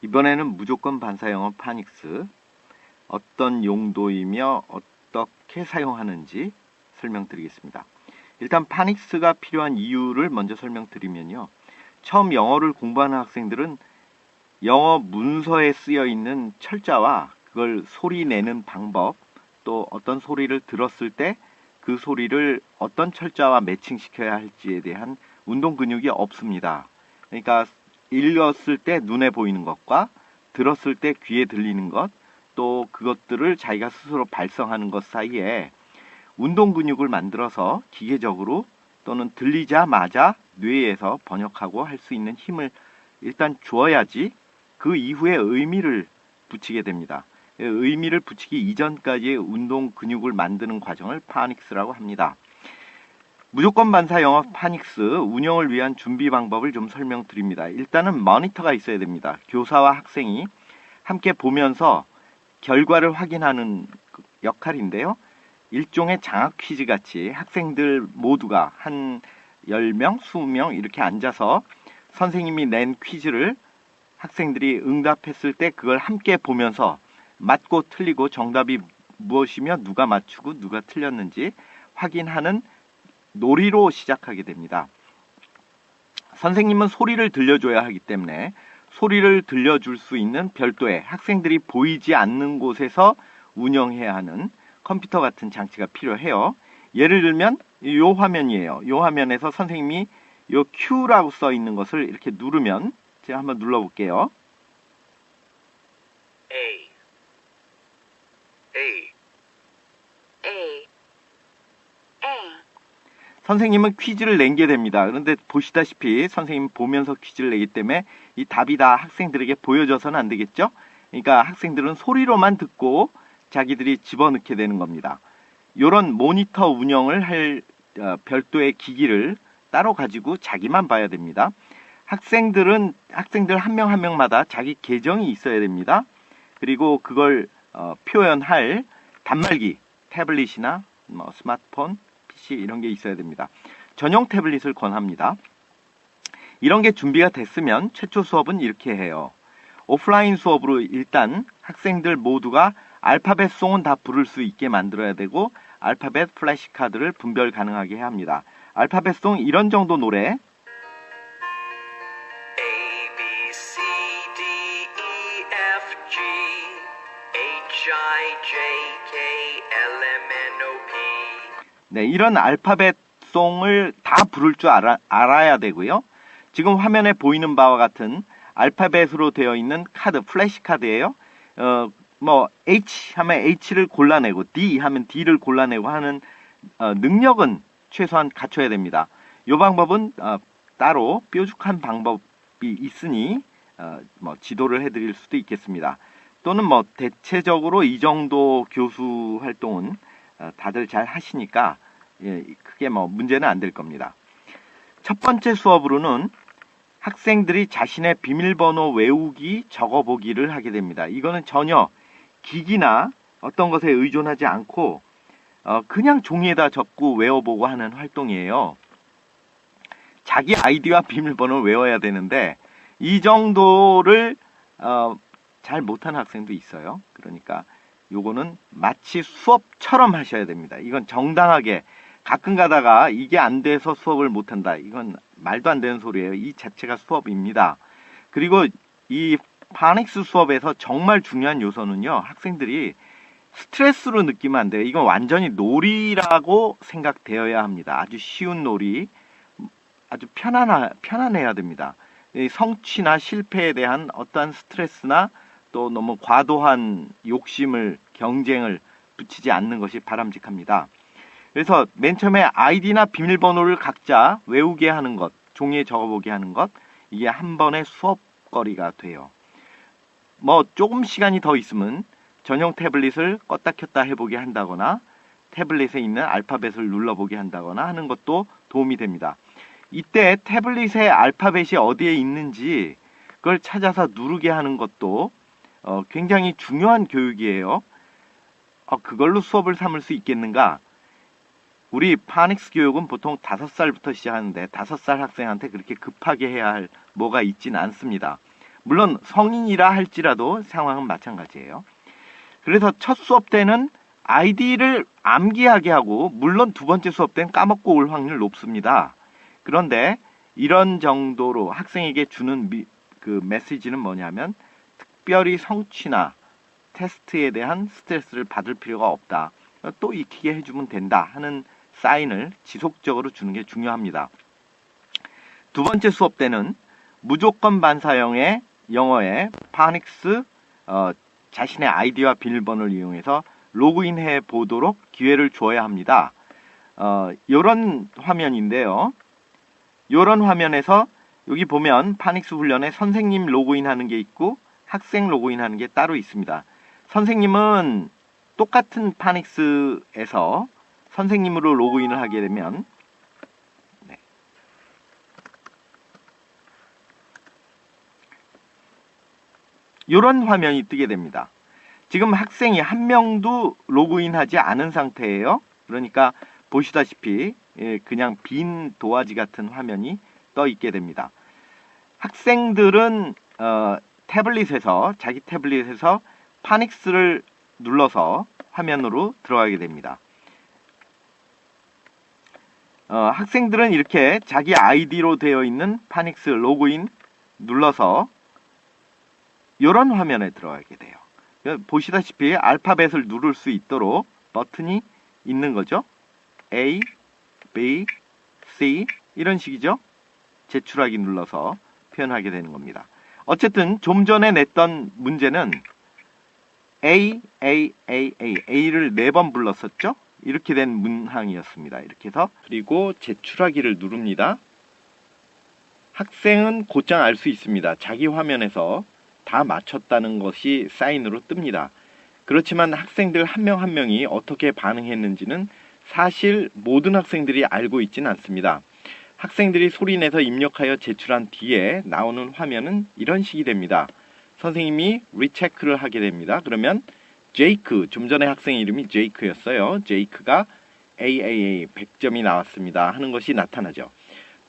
이번에는 무조건 반사 영어 파닉스, 어떤 용도이며 어떻게 사용하는지 설명드리겠습니다. 일단 파닉스가 필요한 이유를 먼저 설명드리면요. 처음 영어를 공부하는 학생들은 영어 문서에 쓰여 있는 철자와 그걸 소리 내는 방법, 또 어떤 소리를 들었을 때 그 소리를 어떤 철자와 매칭시켜야 할지에 대한 운동 근육이 없습니다. 그러니까 읽었을 때 눈에 보이는 것과 들었을 때 귀에 들리는 것, 또 그것들을 자기가 스스로 발성하는 것 사이에 운동 근육을 만들어서 기계적으로 또는 들리자마자 뇌에서 번역하고 할 수 있는 힘을 일단 주어야지 그 이후에 의미를 붙이게 됩니다. 의미를 붙이기 이전까지의 운동 근육을 만드는 과정을 파닉스라고 합니다. 무조건 반사 영어 파닉스 운영을 위한 준비 방법을 좀 설명드립니다. 일단은 모니터가 있어야 됩니다. 교사와 학생이 함께 보면서 결과를 확인하는 역할인데요. 일종의 장학 퀴즈 같이 학생들 모두가 한 10명, 20명 이렇게 앉아서 선생님이 낸 퀴즈를 학생들이 응답했을 때 그걸 함께 보면서 맞고 틀리고 정답이 무엇이며 누가 맞추고 누가 틀렸는지 확인하는 놀이로 시작하게 됩니다. 선생님은 소리를 들려줘야 하기 때문에 소리를 들려줄 수 있는 별도의 학생들이 보이지 않는 곳에서 운영해야 하는 컴퓨터 같은 장치가 필요해요. 예를 들면 이 화면이에요. 이 화면에서 선생님이 이 Q라고 써 있는 것을 이렇게 누르면 제가 한번 눌러볼게요. A. 선생님은 퀴즈를 내게 됩니다. 그런데 보시다시피 선생님 보면서 퀴즈를 내기 때문에 이 답이 다 학생들에게 보여져서는 안 되겠죠? 그러니까 학생들은 소리로만 듣고 자기들이 집어넣게 되는 겁니다. 이런 모니터 운영을 할 별도의 기기를 따로 가지고 자기만 봐야 됩니다. 학생들 한 명 한 명마다 자기 계정이 있어야 됩니다. 그리고 그걸 표현할 단말기, 태블릿이나 스마트폰, PC 이런 게 있어야 됩니다. 전용 태블릿을 권합니다. 이런 게 준비가 됐으면 최초 수업은 이렇게 해요. 오프라인 수업으로 일단 학생들 모두가 알파벳 송은 다 부를 수 있게 만들어야 되고 알파벳 플래시카드를 분별 가능하게 해야 합니다. 알파벳 송 이런 정도 노래 A, B, C, D, E, F, G, H, I, J, K, L, M, N, O, P. 네, 이런 알파벳 송을 다 부를 줄 알아야 되고요. 지금 화면에 보이는 바와 같은 알파벳으로 되어 있는 카드, 플래시 카드예요. H 하면 H를 골라내고 D 하면 D를 골라내고 하는 능력은 최소한 갖춰야 됩니다. 이 방법은 따로 뾰족한 방법이 있으니 지도를 해드릴 수도 있겠습니다. 또는 대체적으로 이 정도 교수 활동은 다들 잘 하시니까 크게 문제는 안 될 겁니다. 첫 번째 수업으로는 학생들이 자신의 비밀번호 외우기 적어보기를 하게 됩니다. 이거는 전혀 기기나 어떤 것에 의존하지 않고 그냥 종이에다 적고 외워보고 하는 활동이에요. 자기 아이디와 비밀번호를 외워야 되는데 이 정도를 잘 못하는 학생도 있어요. 그러니까 요거는 마치 수업처럼 하셔야 됩니다. 이건 정당하게 가끔 가다가 이게 안 돼서 수업을 못한다. 이건 말도 안 되는 소리예요. 이 자체가 수업입니다. 그리고 이 파닉스 수업에서 정말 중요한 요소는요. 학생들이 스트레스로 느끼면 안 돼요. 이건 완전히 놀이라고 생각되어야 합니다. 아주 쉬운 놀이, 아주 편안해야 됩니다. 이 성취나 실패에 대한 어떠한 스트레스나 또 너무 과도한 욕심을, 경쟁을 붙이지 않는 것이 바람직합니다. 그래서 맨 처음에 아이디나 비밀번호를 각자 외우게 하는 것, 종이에 적어보게 하는 것, 이게 한 번의 수업거리가 돼요. 조금 시간이 더 있으면 전용 태블릿을 껐다 켰다 해보게 한다거나 태블릿에 있는 알파벳을 눌러보게 한다거나 하는 것도 도움이 됩니다. 이때 태블릿의 알파벳이 어디에 있는지 그걸 찾아서 누르게 하는 것도 굉장히 중요한 교육이에요. 그걸로 수업을 삼을 수 있겠는가? 우리 파닉스 교육은 보통 5살부터 시작하는데 5살 학생한테 그렇게 급하게 해야 할 뭐가 있지는 않습니다. 물론 성인이라 할지라도 상황은 마찬가지예요. 그래서 첫 수업 때는 아이디를 암기하게 하고, 물론 두 번째 수업 때는 까먹고 올 확률 높습니다. 그런데 이런 정도로 학생에게 주는 그 메시지는 뭐냐면, 특별히 성취나 테스트에 대한 스트레스를 받을 필요가 없다. 또 익히게 해주면 된다 하는 사인을 지속적으로 주는 게 중요합니다. 두 번째 수업 때는 무조건 반사형의 영어에 파닉스 자신의 아이디와 비밀번호를 이용해서 로그인해 보도록 기회를 줘야 합니다. 요런 화면인데요. 요런 화면에서 여기 보면 파닉스 훈련에 선생님 로그인하는 게 있고 학생 로그인하는 게 따로 있습니다. 선생님은 똑같은 파닉스에서 선생님으로 로그인을 하게 되면 이런 화면이 뜨게 됩니다. 지금 학생이 한 명도 로그인하지 않은 상태예요. 그러니까 보시다시피 그냥 빈 도화지 같은 화면이 떠 있게 됩니다. 학생들은 자기 태블릿에서 파닉스를 눌러서 화면으로 들어가게 됩니다. 학생들은 이렇게 자기 아이디로 되어 있는 파닉스 로그인 눌러서 이런 화면에 들어가게 돼요. 보시다시피 알파벳을 누를 수 있도록 버튼이 있는 거죠. A, B, C 이런 식이죠. 제출하기 눌러서 표현하게 되는 겁니다. 어쨌든 좀 전에 냈던 문제는 A를 4번 불렀었죠. 이렇게 된 문항이었습니다. 이렇게 해서 그리고 제출하기를 누릅니다. 학생은 곧장 알 수 있습니다. 자기 화면에서 다 맞췄다는 것이 사인으로 뜹니다. 그렇지만 학생들 한 명 한 명이 어떻게 반응했는지는 사실 모든 학생들이 알고 있지는 않습니다. 학생들이 소리내서 입력하여 제출한 뒤에 나오는 화면은 이런 식이 됩니다. 선생님이 리체크를 하게 됩니다. 그러면 제이크, 좀 전에 학생 이름이 제이크였어요. 제이크가 AAA 100점이 나왔습니다 하는 것이 나타나죠.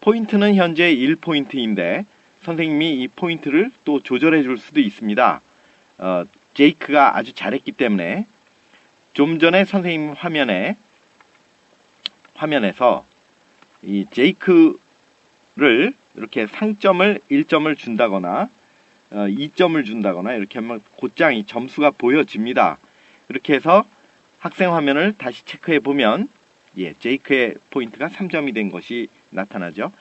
포인트는 현재 1포인트인데 선생님이 이 포인트를 또 조절해 줄 수도 있습니다. 제이크가 아주 잘했기 때문에 좀 전에 선생님 화면에서 이 제이크를 이렇게 상점을 1점을 준다거나 2점을 준다거나 이렇게 하면 곧장 이 점수가 보여집니다. 이렇게 해서 학생 화면을 다시 체크해 보면 제이크의 포인트가 3점이 된 것이 나타나죠.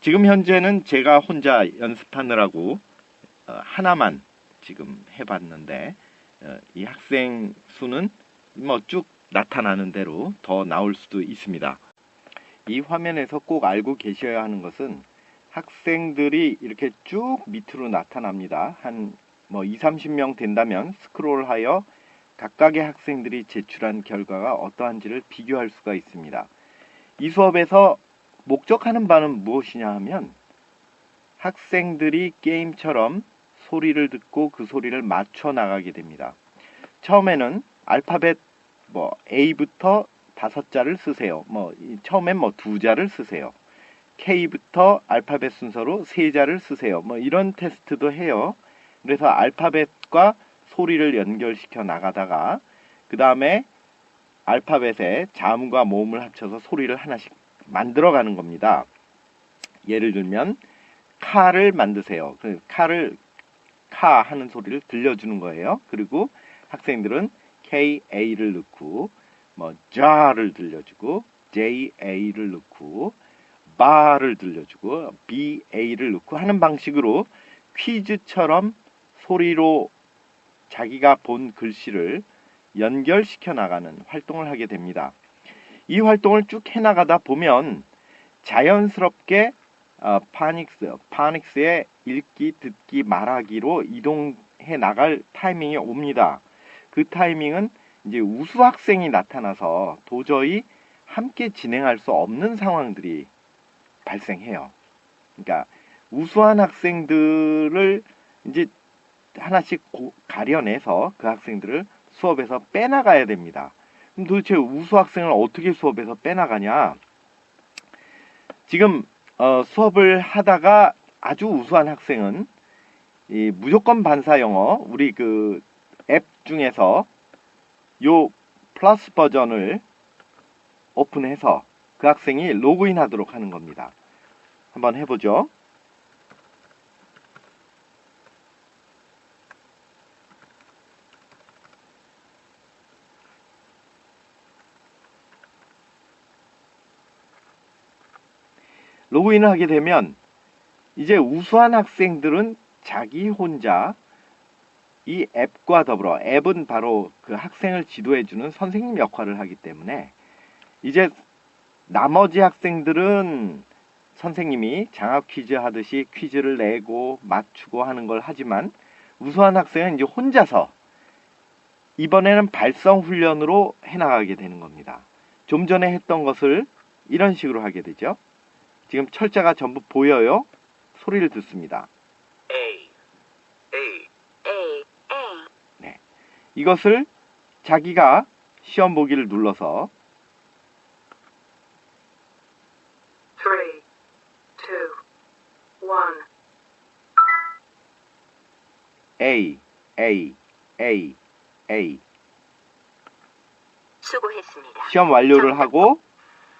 지금 현재는 제가 혼자 연습하느라고 하나만 지금 해봤는데 이 학생 수는 뭐 쭉 나타나는 대로 더 나올 수도 있습니다. 이 화면에서 꼭 알고 계셔야 하는 것은 학생들이 이렇게 쭉 밑으로 나타납니다. 한 뭐 20-30명 된다면 스크롤하여 각각의 학생들이 제출한 결과가 어떠한지를 비교할 수가 있습니다. 이 수업에서 목적하는 바는 무엇이냐 하면 학생들이 게임처럼 소리를 듣고 그 소리를 맞춰 나가게 됩니다. 처음에는 알파벳 A부터 5자를 쓰세요. 처음엔 2자를 쓰세요. K부터 알파벳 순서로 3자를 쓰세요. 이런 테스트도 해요. 그래서 알파벳과 소리를 연결시켜 나가다가 그 다음에 알파벳에 자음과 모음을 합쳐서 소리를 하나씩 만들어가는 겁니다. 예를 들면 카를 만드세요. 카를 카 하는 소리를 들려주는 거예요. 그리고 학생들은 KA를 넣고 자를 들려주고 JA를 넣고 바를 들려주고 BA를 넣고 하는 방식으로 퀴즈처럼 소리로 자기가 본 글씨를 연결시켜 나가는 활동을 하게 됩니다. 이 활동을 쭉 해나가다 보면 자연스럽게 파닉스의 읽기, 듣기, 말하기로 이동해 나갈 타이밍이 옵니다. 그 타이밍은 이제 우수 학생이 나타나서 도저히 함께 진행할 수 없는 상황들이 발생해요. 그러니까 우수한 학생들을 이제 하나씩 가려내서 그 학생들을 수업에서 빼나가야 됩니다. 그럼 도대체 우수 학생을 어떻게 수업에서 빼나가냐? 지금 수업을 하다가 아주 우수한 학생은 이 무조건 반사 영어 우리 그 앱 중에서 요 플러스 버전을 오픈해서 그 학생이 로그인 하도록 하는 겁니다. 한번 해보죠. 로그인을 하게 되면 이제 우수한 학생들은 자기 혼자 이 앱과 더불어 앱은 바로 그 학생을 지도해주는 선생님 역할을 하기 때문에 이제 나머지 학생들은 선생님이 장학 퀴즈 하듯이 퀴즈를 내고 맞추고 하는 걸 하지만 우수한 학생은 이제 혼자서 이번에는 발성 훈련으로 해나가게 되는 겁니다. 좀 전에 했던 것을 이런 식으로 하게 되죠. 지금 철자가 전부 보여요. 소리를 듣습니다. A, A, A, A. 네. 이것을 자기가 시험 보기를 눌러서 3, 2, 1. A, A, A, A. 수고했습니다. 시험 완료를 하고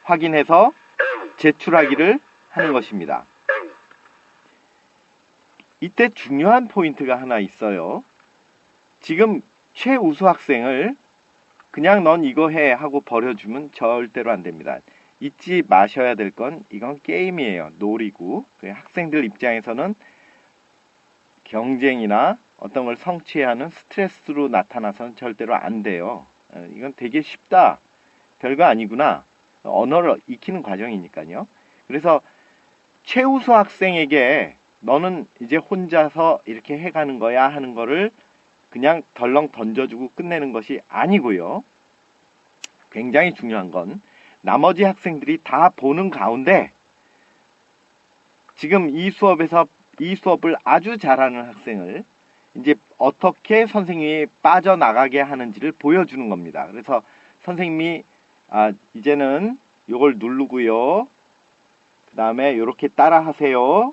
확인해서 제출하기를 하는 것입니다. 이때 중요한 포인트가 하나 있어요. 지금 최우수 학생을 그냥 넌 이거 해 하고 버려주면 절대로 안 됩니다. 잊지 마셔야 될 건 이건 게임이에요. 놀이고 학생들 입장에서는 경쟁이나 어떤 걸 성취해야 하는 스트레스로 나타나서는 절대로 안 돼요. 이건 되게 쉽다. 별거 아니구나. 언어를 익히는 과정이니까요. 그래서 최우수 학생에게 너는 이제 혼자서 이렇게 해가는 거야 하는 거를 그냥 덜렁 던져주고 끝내는 것이 아니고요. 굉장히 중요한 건 나머지 학생들이 다 보는 가운데 지금 이 수업을 아주 잘하는 학생을 이제 어떻게 선생님이 빠져나가게 하는지를 보여주는 겁니다. 그래서 선생님이 이제는 요걸 누르고요. 그 다음에 이렇게 따라 하세요.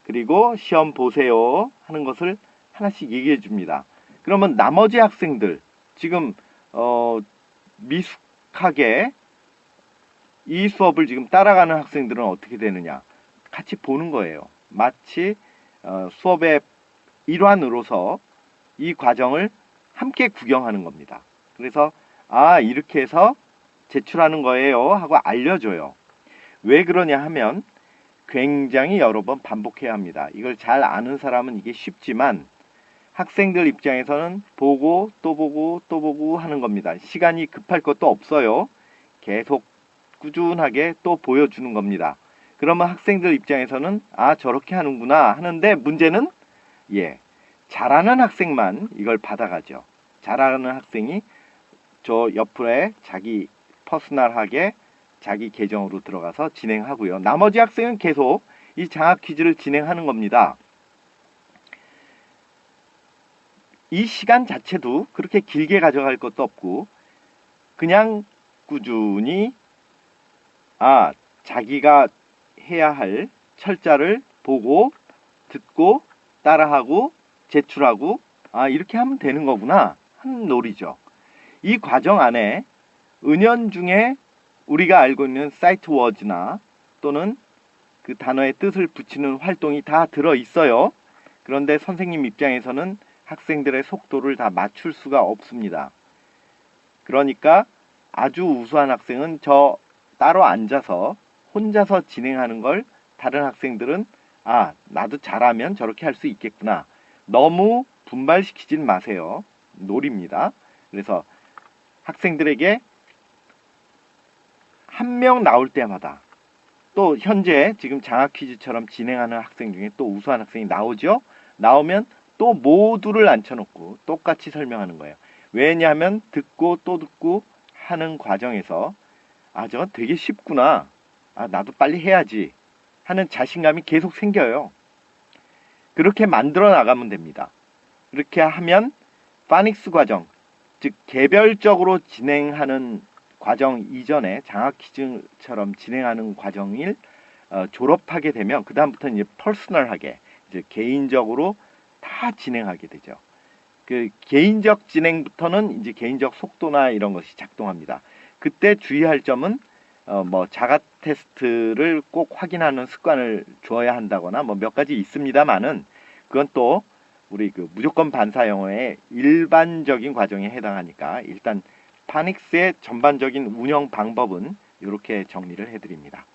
그리고 시험 보세요 하는 것을 하나씩 얘기해 줍니다. 그러면 나머지 학생들 지금 미숙하게 이 수업을 지금 따라가는 학생들은 어떻게 되느냐, 같이 보는 거예요. 마치 수업의 일환으로서 이 과정을 함께 구경하는 겁니다. 그래서 이렇게 해서 제출하는 거예요 하고 알려줘요. 왜 그러냐 하면 굉장히 여러 번 반복해야 합니다. 이걸 잘 아는 사람은 이게 쉽지만 학생들 입장에서는 보고 또 보고 또 보고 하는 겁니다. 시간이 급할 것도 없어요. 계속 꾸준하게 또 보여주는 겁니다. 그러면 학생들 입장에서는 저렇게 하는구나 하는데 문제는 잘하는 학생만 이걸 받아가죠. 잘하는 학생이 저 옆에 자기 퍼스널하게 자기 계정으로 들어가서 진행하고요. 나머지 학생은 계속 이 장학 퀴즈를 진행하는 겁니다. 이 시간 자체도 그렇게 길게 가져갈 것도 없고 그냥 꾸준히 자기가 해야 할 철자를 보고 듣고 따라하고 제출하고 이렇게 하면 되는 거구나 하는 놀이죠. 이 과정 안에 은연중에 우리가 알고 있는 사이트 워즈나 또는 그 단어의 뜻을 붙이는 활동이 다 들어있어요. 그런데 선생님 입장에서는 학생들의 속도를 다 맞출 수가 없습니다. 그러니까 아주 우수한 학생은 저 따로 앉아서 혼자서 진행하는 걸 다른 학생들은 나도 잘하면 저렇게 할 수 있겠구나. 너무 분발시키진 마세요. 놀입니다. 그래서 학생들에게 한 명 나올 때마다 또 현재 지금 장학 퀴즈처럼 진행하는 학생 중에 또 우수한 학생이 나오죠. 나오면 또 모두를 앉혀놓고 똑같이 설명하는 거예요. 왜냐하면 듣고 또 듣고 하는 과정에서 저건 되게 쉽구나. 나도 빨리 해야지 하는 자신감이 계속 생겨요. 그렇게 만들어 나가면 됩니다. 그렇게 하면 파닉스 과정, 즉 개별적으로 진행하는 과정 이전에 장학 퀴즈처럼 진행하는 과정을 졸업하게 되면 그 다음부터는 이제 퍼스널하게 이제 개인적으로 다 진행하게 되죠. 그 개인적 진행부터는 이제 개인적 속도나 이런 것이 작동합니다. 그때 주의할 점은 뭐 자가 테스트를 꼭 확인하는 습관을 줘야 한다거나 뭐 몇 가지 있습니다만은 그건 또 우리 그 무조건 반사 영어의 일반적인 과정에 해당하니까 일단 파닉스의 전반적인 운영 방법은 이렇게 정리를 해드립니다.